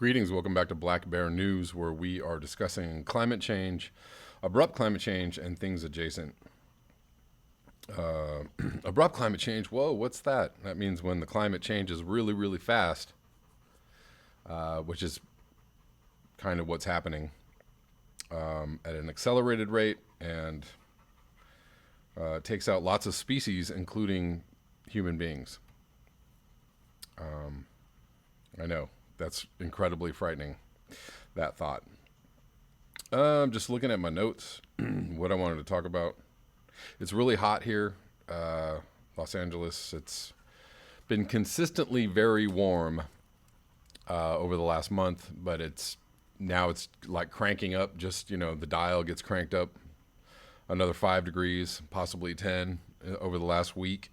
Greetings, welcome back to Black Bear News, where we are discussing climate change, abrupt climate change, and things adjacent. Abrupt climate change, whoa, what's that? That means when the climate changes really, really fast, which is kind of what's happening at an accelerated rate, and takes out lots of species, including human beings. I know. That's incredibly frightening, that thought. I'm just looking at my notes, what I wanted to talk about. It's really hot here, Los Angeles. It's been consistently very warm over the last month, but it's like cranking up. Just, the dial gets cranked up another 5 degrees, possibly 10 over the last week.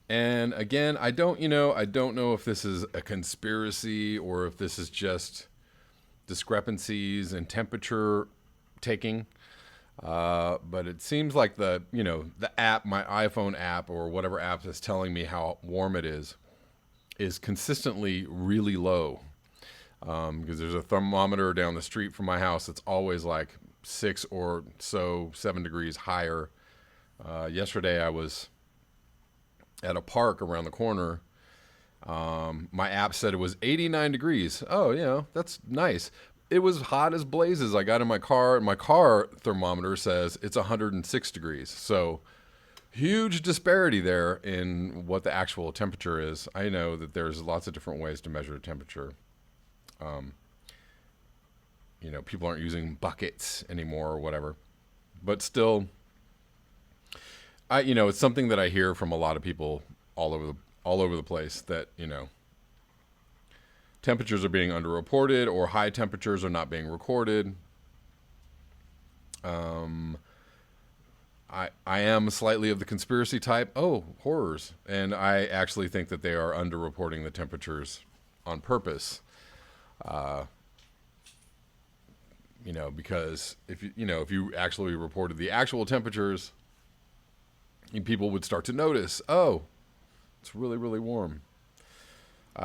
And again, I don't know if this is a conspiracy or if this is just discrepancies in temperature taking. But it seems like the app, my iPhone app or whatever app is telling me how warm it is consistently really low. Because there's a thermometer down the street from my house that's always like 6 or so, 7 degrees higher. Yesterday I was at a park around the corner. My app said it was 89 degrees. Oh, that's nice. It was hot as blazes. I got in my car, and my car thermometer says it's 106 degrees. So huge disparity there in what the actual temperature is. I know that there's lots of different ways to measure temperature. People aren't using buckets anymore or whatever, but still, it's something that I hear from a lot of people all over the place that, temperatures are being underreported or high temperatures are not being recorded. I am slightly of the conspiracy type. Oh, horrors. And I actually think that they are underreporting the temperatures on purpose. Because if you actually reported the actual temperatures, people would start to notice, oh, it's really, really warm. But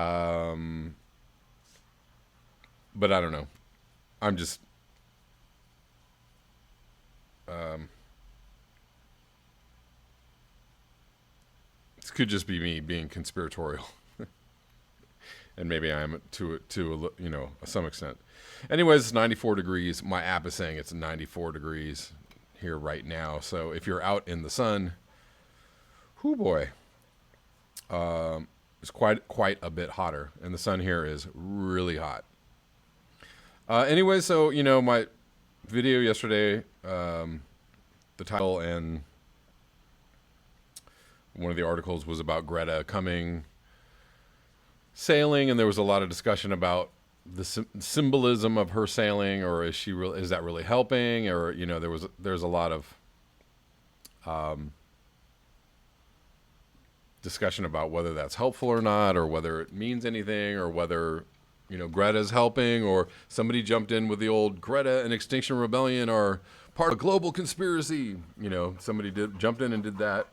I don't know. I'm just, this could just be me being conspiratorial. And maybe I am to some extent. Anyways, it's 94 degrees. My app is saying it's 94 degrees here right now. So if you're out in the sun, whoo boy, it's quite a bit hotter, and the sun here is really hot. Anyway, so my video yesterday, the title and one of the articles was about Greta coming sailing, and there was a lot of discussion about the symbolism of her sailing, or is that really helping, or there's a lot of discussion about whether that's helpful or not, or whether it means anything, or whether Greta's helping, or somebody jumped in with the old Greta and Extinction Rebellion are part of a global conspiracy. Somebody jumped in and did that.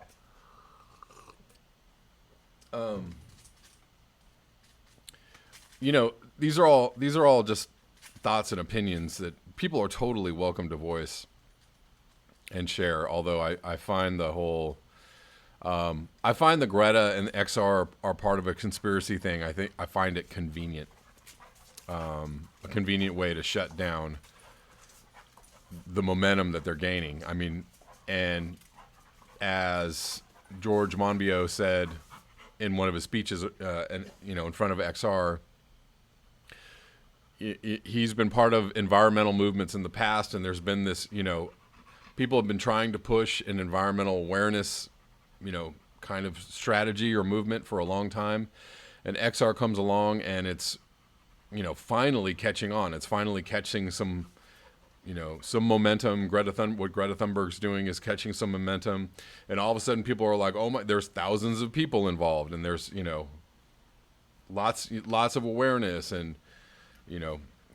These are all just thoughts and opinions that people are totally welcome to voice and share. Although I find the whole, I find the Greta and the XR are part of a conspiracy thing. I find it convenient, a convenient way to shut down the momentum that they're gaining. I mean, and as George Monbiot said in one of his speeches, in front of XR, he's been part of environmental movements in the past, and there's been this, people have been trying to push an environmental awareness, kind of strategy or movement for a long time. And XR comes along, and it's, finally catching on. It's finally catching some momentum. What Greta Thunberg's doing is catching some momentum. And all of a sudden people are like, oh my, there's thousands of people involved, and there's, lots of awareness, and,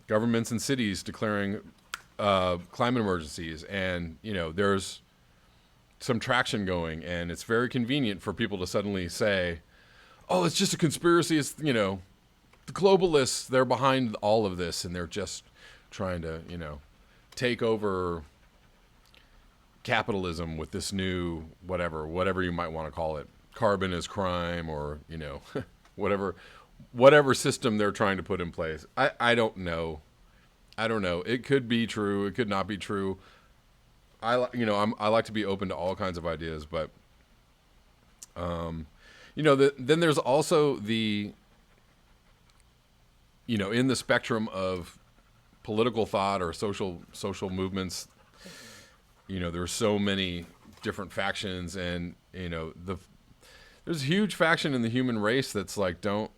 governments and cities declaring climate emergencies, and there's some traction going, and it's very convenient for people to suddenly say, oh, it's just a conspiracy, it's the globalists, they're behind all of this, and they're just trying to, take over capitalism with this new whatever you might want to call it. Carbon is crime, or, whatever system they're trying to put in place. I don't know. It could be true. It could not be true. I like to be open to all kinds of ideas, but then there's also the, in the spectrum of political thought or social movements, there's so many different factions, and there's a huge faction in the human race that's like, don't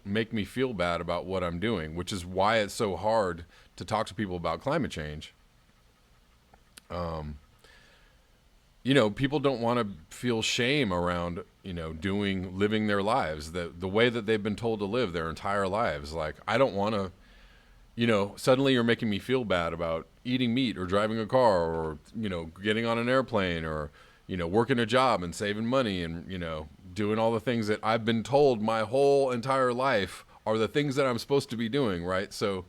make me feel bad about what I'm doing, which is why it's so hard to talk to people about climate change. People don't want to feel shame around, living their lives, the way that they've been told to live their entire lives. Like, I don't want to, suddenly you're making me feel bad about eating meat or driving a car or, getting on an airplane or, working a job and saving money and, doing all the things that I've been told my whole entire life are the things that I'm supposed to be doing. Right. So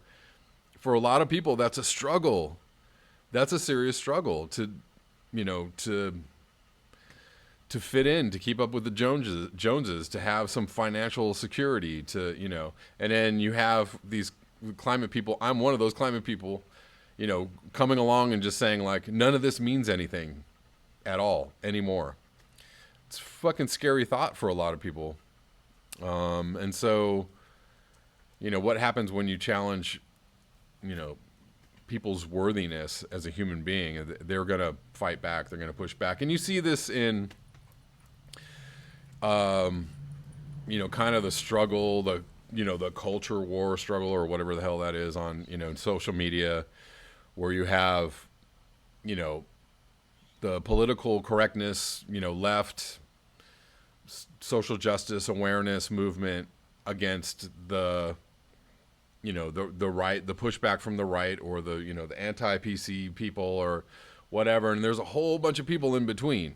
for a lot of people, that's a struggle. That's a serious struggle to fit in, to keep up with the Joneses, to have some financial security, and then you have these climate people. I'm one of those climate people, coming along and just saying like, none of this means anything at all anymore. It's a fucking scary thought for a lot of people. And so, what happens when you challenge, people's worthiness as a human being? They're going to fight back. They're going to push back. And you see this in, kind of the struggle, the culture war struggle, or whatever the hell that is, on, social media, where you have, the political correctness, left, social justice awareness movement against the, the right, the pushback from the right, or the, the anti-PC people or whatever. And there's a whole bunch of people in between.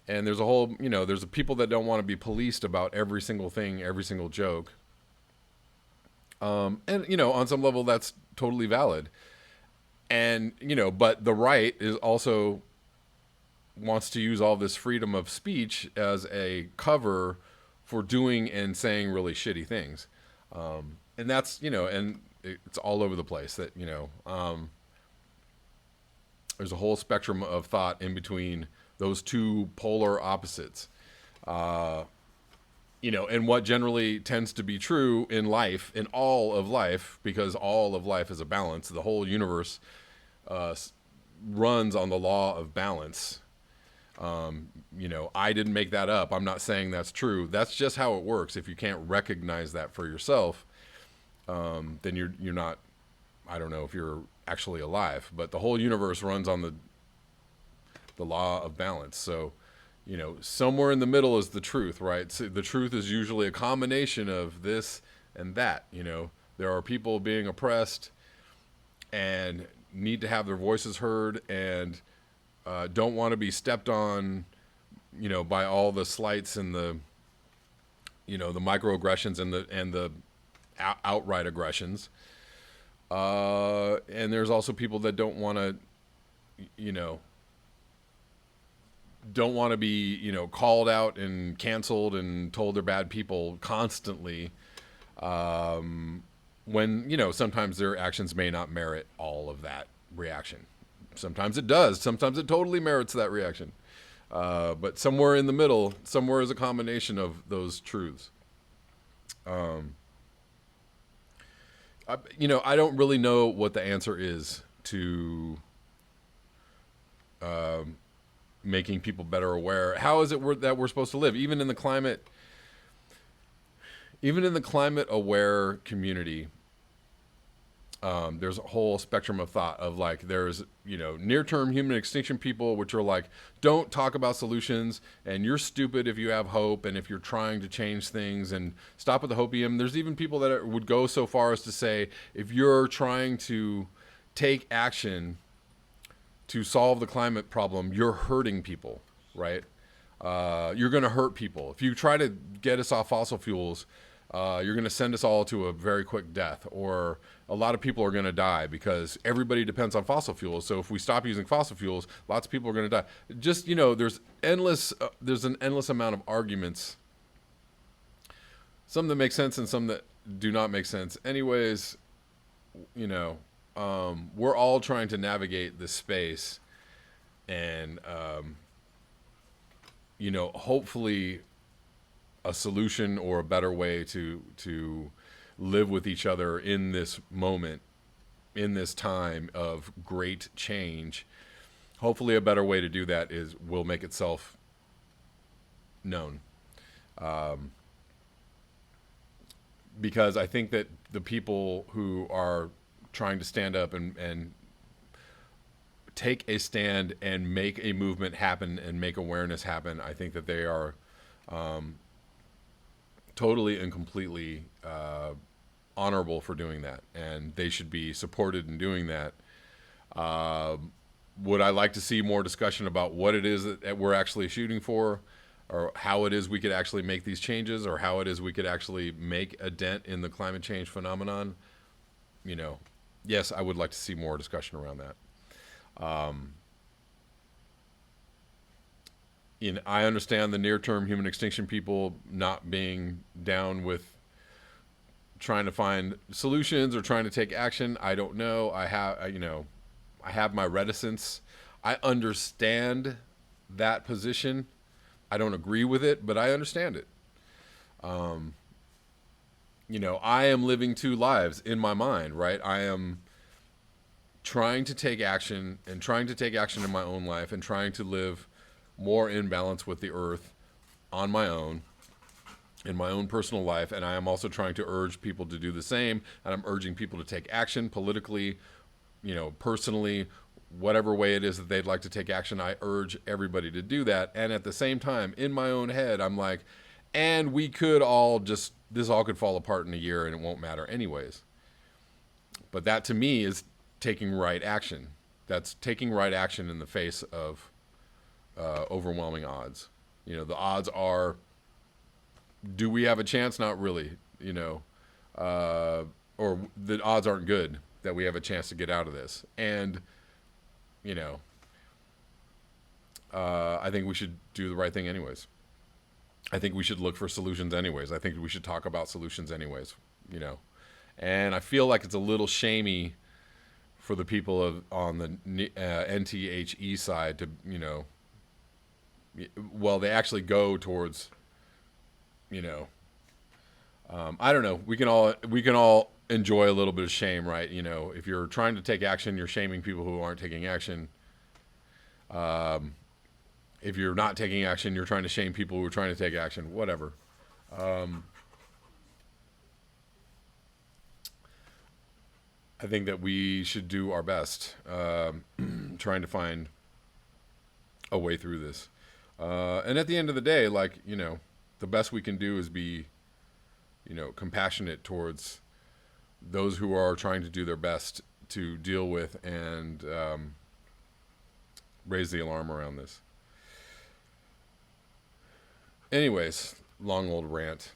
And there's a whole, there's the people that don't want to be policed about every single thing, every single joke. And, on some level that's totally valid. And, but the right is also wants to use all this freedom of speech as a cover for doing and saying really shitty things. And that's, and it's all over the place that, there's a whole spectrum of thought in between those two polar opposites. And what generally tends to be true in life, in all of life, because all of life is a balance. The whole universe runs on the law of balance. I didn't make that up. I'm not saying that's true. That's just how it works. If you can't recognize that for yourself, then you're not, I don't know if you're actually alive, but the whole universe runs on the law of balance. So, somewhere in the middle is the truth, right? So the truth is usually a combination of this and that. There are people being oppressed and need to have their voices heard, and don't want to be stepped on, by all the slights and the, the microaggressions and the outright aggressions. And there's also people that don't want to, don't want to be, called out and canceled and told they're bad people constantly. When, sometimes their actions may not merit all of that reaction. Sometimes it does. Sometimes it totally merits that reaction. But somewhere in the middle, somewhere is a combination of those truths. I don't really know what the answer is to making people better aware. How is it that we're supposed to live, even in the climate aware community? There's a whole spectrum of thought of like, there's, near-term human extinction people, which are like, don't talk about solutions, and you're stupid if you have hope and if you're trying to change things, and stop with the hopium. There's even people that would go so far as to say, if you're trying to take action to solve the climate problem, you're hurting people, right? You're going to hurt people. If you try to get us off fossil fuels, you're going to send us all to a very quick death, or a lot of people are going to die because everybody depends on fossil fuels. So if we stop using fossil fuels, lots of people are going to die. Just, there's an endless amount of arguments, some that make sense and some that do not make sense. Anyways, we're all trying to navigate this space, and hopefully a solution or a better way to live with each other in this moment, in this time of great change. Hopefully a better way to do that will make itself known. Because I think that the people who are trying to stand up and take a stand and make a movement happen and make awareness happen, I think that they are totally and completely honorable for doing that, and they should be supported in doing that. Would I like to see more discussion about what it is that we're actually shooting for, or how it is we could actually make these changes, or how it is we could actually make a dent in the climate change phenomenon? Yes, I would like to see more discussion around that. I understand the near-term human extinction people not being down with trying to find solutions or trying to take action. I don't know. I have my reticence. I understand that position. I don't agree with it, but I understand it. I am living two lives in my mind, right? I am trying to take action and trying to take action in my own life and trying to live more in balance with the earth on my own, in my own personal life. And I am also trying to urge people to do the same. And I'm urging people to take action politically, personally, whatever way it is that they'd like to take action. I urge everybody to do that. And at the same time, in my own head, I'm like, and we could all this all could fall apart in a year and it won't matter anyways. But that to me is taking right action. That's taking right action in the face of overwhelming odds. The odds are, do we have a chance? Not really, or the odds aren't good that we have a chance to get out of this. And, I think we should do the right thing anyways. I think we should look for solutions anyways. I think we should talk about solutions anyways, And I feel like it's a little shamey for the people on the NTHE side to, they actually go towards, I don't know. We can all enjoy a little bit of shame, right? If you're trying to take action, you're shaming people who aren't taking action. If you're not taking action, you're trying to shame people who are trying to take action. Whatever. I think that we should do our best trying to find a way through this. And at the end of the day, the best we can do is be, compassionate towards those who are trying to do their best to deal with and raise the alarm around this. Anyways, long old rant.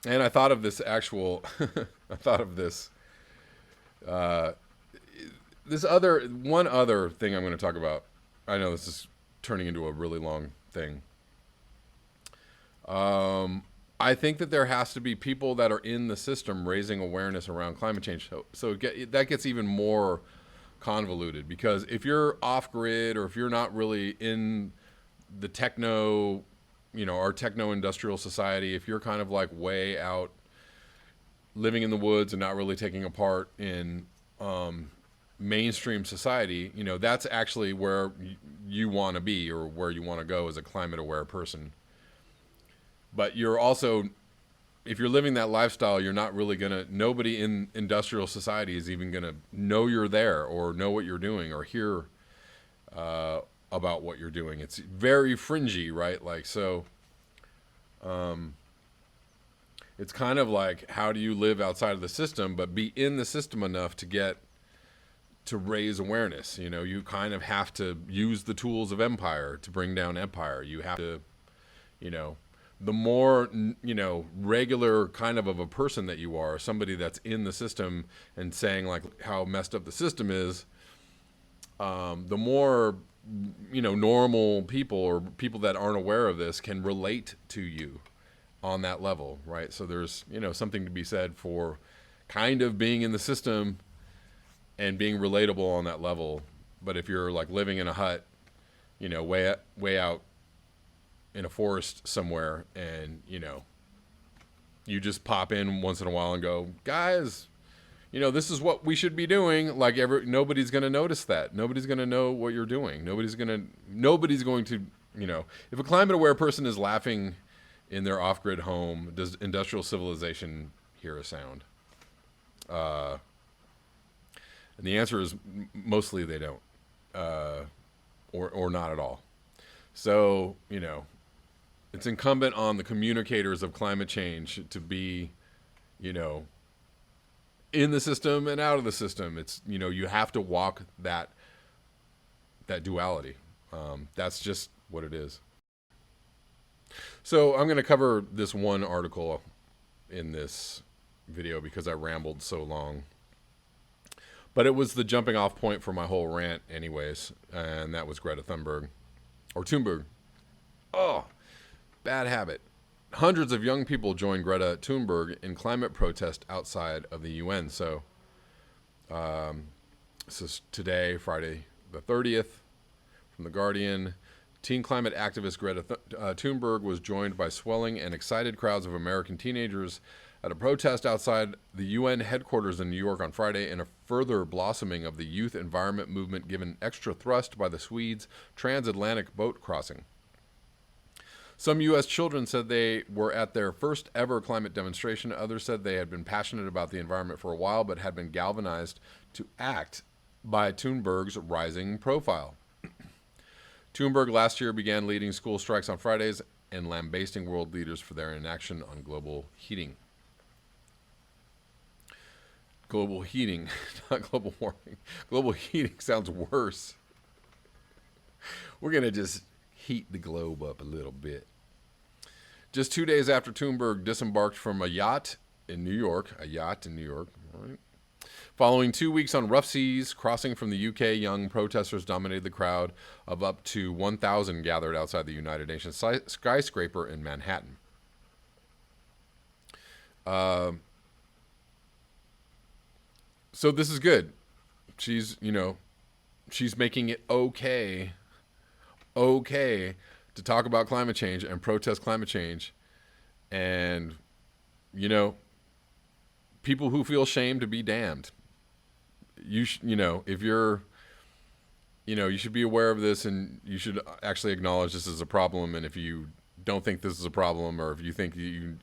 And I thought of this one other thing I'm going to talk about. I know this is turning into a really long thing. I think that there has to be people that are in the system raising awareness around climate change. So that gets even more convoluted, because if you're off grid, or if you're not really in the techno, our techno industrial society, if you're kind of like way out living in the woods and not really taking a part in mainstream society, that's actually where you want to be, or where you want to go as a climate aware person. But you're also, if you're living that lifestyle, you're not really nobody in industrial society is even going to know you're there, or know what you're doing, or hear about what you're doing. It's very fringy, right? It's kind of like, how do you live outside of the system, but be in the system enough to raise awareness? You kind of have to use the tools of empire to bring down empire. You have to, the more, regular kind of a person that you are, somebody that's in the system and saying like how messed up the system is, the more, normal people or people that aren't aware of this can relate to you on that level, right? So there's, something to be said for kind of being in the system and being relatable on that level. But if you're like living in a hut, way out in a forest somewhere, and you just pop in once in a while and go, guys, this is what we should be doing. Like nobody's going to notice that. Nobody's going to know what you're doing. Nobody's going to, if a climate aware person is laughing in their off-grid home, does industrial civilization hear a sound? And the answer is mostly they don't, or not at all. So, it's incumbent on the communicators of climate change to be, in the system and out of the system. It's, you have to walk that duality. That's just what it is. So I'm going to cover this one article in this video because I rambled so long. But it was the jumping off point for my whole rant anyways, and that was Greta Thunberg. Or Thunberg. Oh, bad habit. Hundreds of young people joined Greta Thunberg in climate protest outside of the UN. So this is today, Friday the 30th, from The Guardian. Teen climate activist Greta Thunberg was joined by swelling and excited crowds of American teenagers at a protest outside the UN headquarters in New York on Friday, in a further blossoming of the youth environment movement given extra thrust by the Swedes' transatlantic boat crossing. Some U.S. children said they were at their first ever climate demonstration. Others said they had been passionate about the environment for a while, but had been galvanized to act by Thunberg's rising profile. Thunberg last year began leading school strikes on Fridays and lambasting world leaders for their inaction on global heating. Global heating, not global warming. Global heating sounds worse. We're going to just heat the globe up a little bit. Just 2 days after Thunberg disembarked from a yacht in New York, right? Following 2 weeks on rough seas, crossing from the UK, young protesters dominated the crowd of up to 1,000 gathered outside the United Nations skyscraper in Manhattan. So this is good. She's making it okay to talk about climate change and protest climate change. And, people who feel shame to be damned. If you're, you should be aware of this, and you should actually acknowledge this is a problem. And if you don't think this is a problem, or if you think you're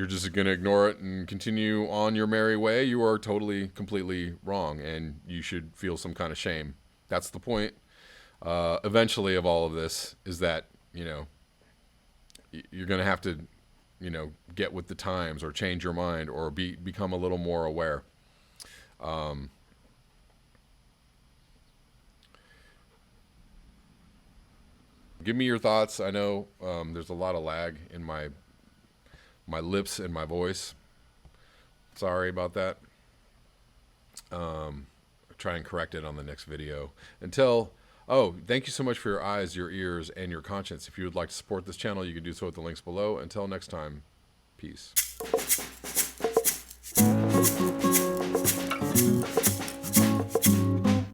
just going to ignore it and continue on your merry way, you are totally, completely wrong, and you should feel some kind of shame. That's the point, eventually, of all of this, is that, you're going to have to, get with the times, or change your mind, or become a little more aware. Give me your thoughts. I know there's a lot of lag in my lips and my voice. Sorry about that. I'll try and correct it on the next video. Thank you so much for your eyes, your ears, and your conscience. If you would like to support this channel, you can do so at the links below. Until next time, peace.